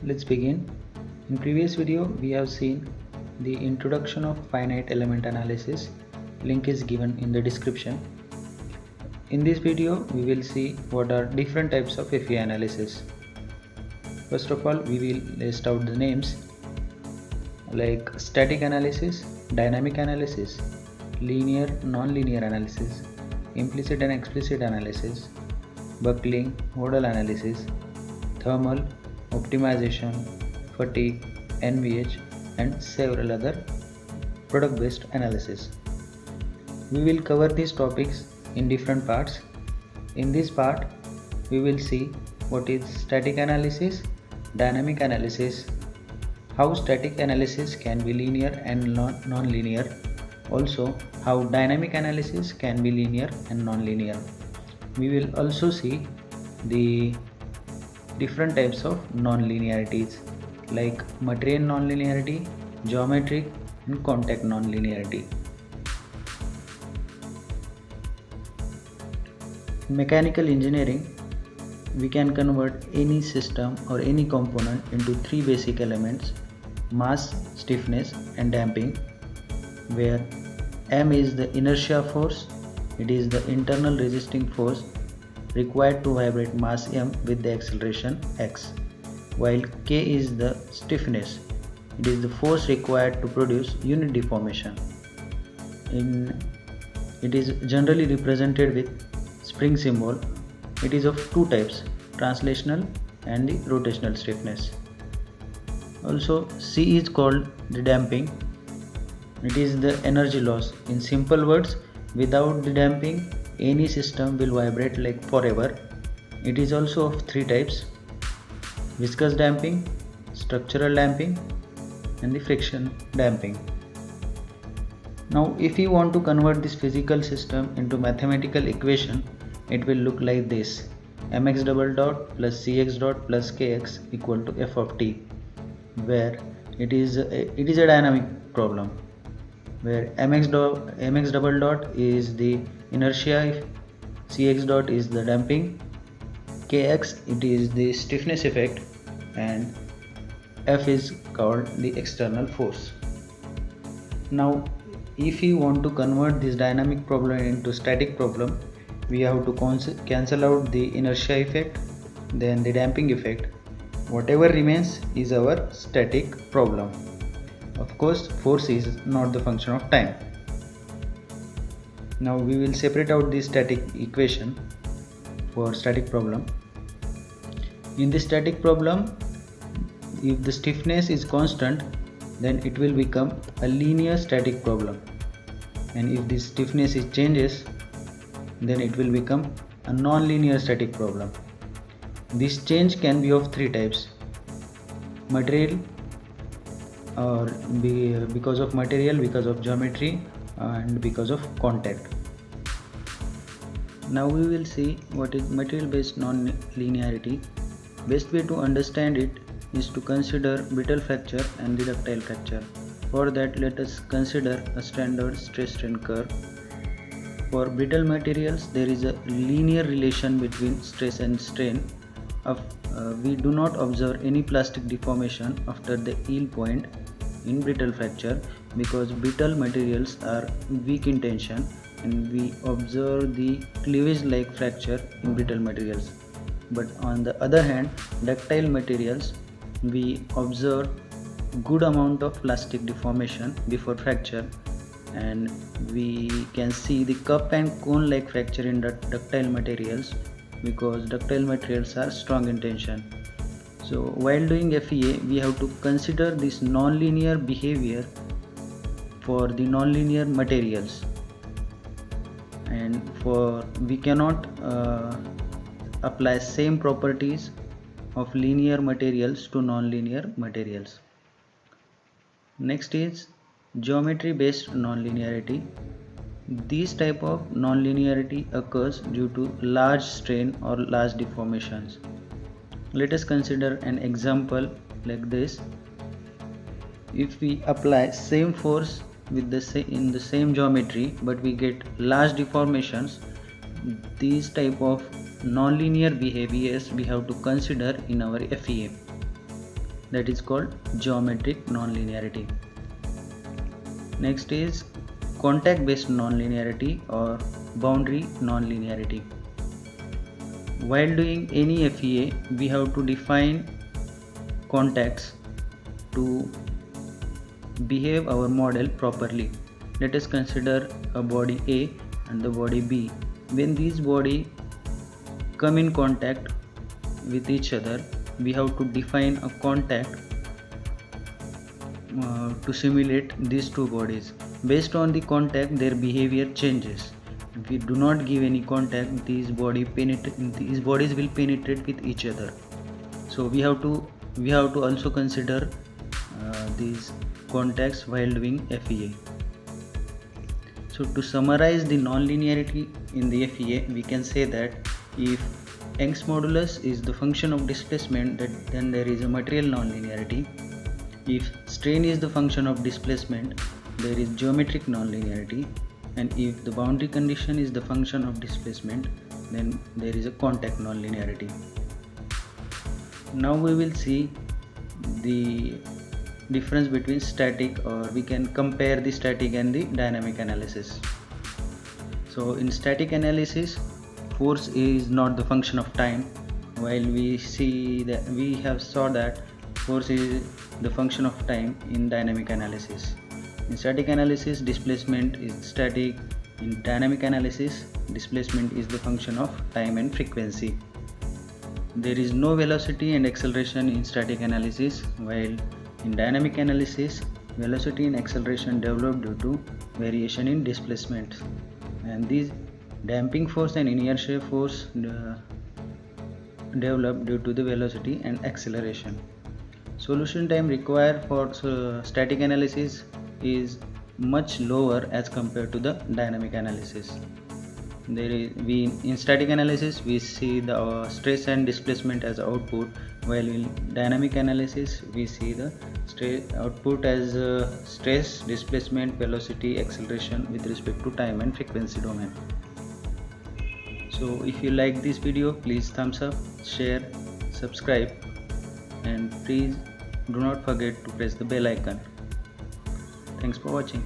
Let's begin. In previous video we have seen the introduction of finite element analysis. Link is given in the description. In this video we will see what are different types of FEA analysis. First of all, we will list out the names like static analysis, dynamic analysis, linear, non-linear analysis, implicit and explicit analysis, buckling, modal analysis, thermal, optimization, fatigue, NVH, and several other product-based analysis. We will cover these topics in different parts. In this part, we will see what is static analysis, dynamic analysis, how static analysis can be linear and non-linear, also how dynamic analysis can be linear and non-linear. We will also see the different types of non-linearities like material non-linearity, geometric and contact non-linearity. In mechanical engineering, we can convert any system or any component into three basic elements: mass, stiffness and damping, where M is the inertia force, it is the internal resisting force required to vibrate mass m with the acceleration x, while K is the stiffness, it is the force required to produce unit deformation. It is generally represented with spring symbol. It is of two types, translational and the rotational stiffness. Also, C is called the damping. It is the energy loss. In simple words, without the damping, any system will vibrate like forever. It is also of three types: viscous damping, structural damping and the friction damping. Now if you want to convert this physical system into mathematical equation, it will look like this: mx double dot plus cx dot plus kx equal to f of t, where it is a dynamic problem, where mx double dot is the inertia, cx dot is the damping, kx it is the stiffness effect, and f is called the external force. Now if you want to convert this dynamic problem into static problem, we have to cancel out the inertia effect, then the damping effect. Whatever remains is our static problem. Of course, force is not the function of time. Now we will separate out the static equation for static problem. In the static problem, if the stiffness is constant, then it will become a linear static problem, and if the stiffness is changes, then it will become a non-linear static problem. This change can be of three types: material, or because of material, because of geometry and because of contact. Now we will see what is material based non-linearity. Best way to understand it is to consider brittle fracture and the ductile fracture. For that, let us consider a standard stress strain curve. For brittle materials, there is a linear relation between stress and strain. We do not observe any plastic deformation after the yield point in brittle fracture, because brittle materials are weak in tension, and we observe the cleavage like fracture in brittle materials. But on the other hand, ductile materials, we observe good amount of plastic deformation before fracture, and we can see the cup and cone like fracture in ductile materials, because ductile materials are strong in tension. So while doing FEA, we have to consider this non-linear behavior for the non-linear materials, and we cannot apply same properties of linear materials to non-linear materials. Next is geometry based non-linearity. This type of non-linearity occurs due to large strain or large deformations. Let us consider an example like this. If we apply same force in the same geometry, but we get large deformations, these type of non-linear behaviors we have to consider in our FEA. that is called geometric nonlinearity. Next is contact based nonlinearity or boundary nonlinearity. While doing any FEA, we have to define contacts to behave our model properly. Let us consider a body A and the body B. When these bodies come in contact with each other, we have to define a contact to simulate these two bodies. Based on the contact, their behavior changes. If we do not give any contact, these bodies will penetrate with each other. So we have to also consider these contacts while doing FEA. So to summarize the nonlinearity in the FEA, we can say that if Young's modulus is the function of displacement, then there is a material nonlinearity. If strain is the function of displacement, there is geometric nonlinearity. And if the boundary condition is the function of displacement, then there is a contact nonlinearity. Now we will see the difference between static, or we can compare the static and the dynamic analysis. So in static analysis, force is not the function of time, while we have saw that force is the function of time in dynamic analysis. In static analysis, displacement is static. In dynamic analysis, displacement is the function of time and frequency. There is no velocity and acceleration in static analysis, while in dynamic analysis, velocity and acceleration develop due to variation in displacement, and these damping force and inertia force develop due to the velocity and acceleration. Solution time required for static analysis is much lower as compared to the dynamic analysis. In static analysis, we see the stress and displacement as output, while in dynamic analysis we see the output as stress, displacement, velocity, acceleration with respect to time and frequency domain. So if you like this video, please thumbs up, share, subscribe, and please do not forget to press the bell icon. Thanks for watching.